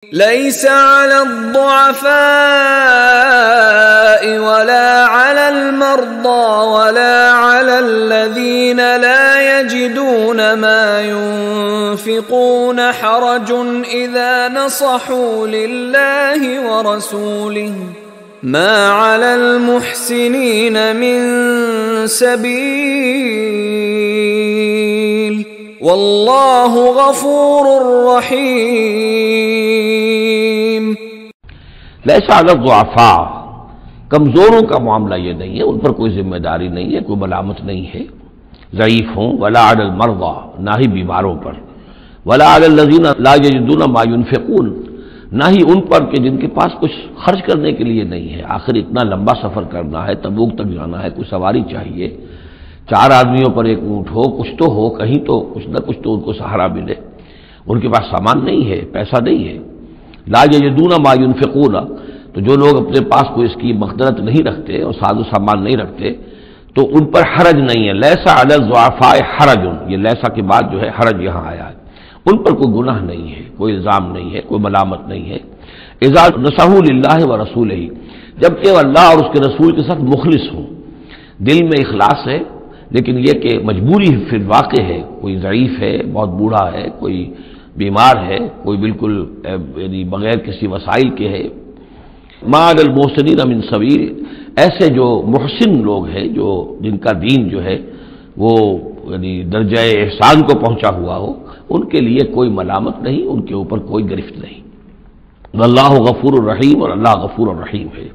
ليس على الضعفاء ولا على المرضى ولا على الذين لا يجدون ما ينفقون حرج إذا نصحوا لله ورسوله ما على المحسنين من سبيل واللہ غفور رحیم۔ لیس علی الضعفاء، کمزوروں کا معاملہ یہ نہیں ہے، ان پر کوئی ذمہ داری نہیں ہے، کوئی ملامت نہیں ہے، ضعیف ہوں، ولا علی المرضى، نہ ہی بیماروں پر، ولا علی الذین لا یجدون ما ينفقون، نہ ہی ان پر کہ جن کے پاس کچھ خرچ کرنے کے لیے نہیں ہے۔ آخر اتنا لمبا سفر کرنا ہے، تبوک تک جانا ہے، کوئی سواری چاہیے، 4 آدمیوں پر ایک اونٹ ہو، کچھ تو ہو، کہیں تو کچھ نہ کچھ تو ان کو سہارا ملے۔ ان کے پاس سامان نہیں ہے، پیسہ نہیں ہے۔ لا یجدون ما ينفقون، تو جو لوگ اپنے پاس کوئی اس کی مقدرت نہیں رکھتے اور ساز و سامان نہیں رکھتے تو ان پر حرج نہیں ہے۔ لیس علی الضعفاء حرج، یہ لیسا کے بعد جو ہے حرج یہاں آیا ہے، ان پر کوئی گناہ نہیں ہے، کوئی الزام نہیں ہے، کوئی ملامت نہیں ہے۔ اذا نصحوا للہ ورسولہ، جبکہ اللہ اور اس کے رسول کے ساتھ مخلص ہوں، دل میں اخلاص ہے، لیکن یہ کہ مجبوری فی الواقع ہے، کوئی ضعیف ہے، بہت بوڑھا ہے، کوئی بیمار ہے، کوئی بالکل یعنی بغیر کسی وسائل کے ہے۔ ما علی المحسنین من سبیل، ایسے جو محسن لوگ ہیں، جو جن کا دین جو ہے وہ یعنی درجہ احسان کو پہنچا ہوا ہو، ان کے لیے کوئی ملامت نہیں، ان کے اوپر کوئی گرفت نہیں۔ واللہ غفور الرحیم، اور اللہ غفور الرحیم ہے۔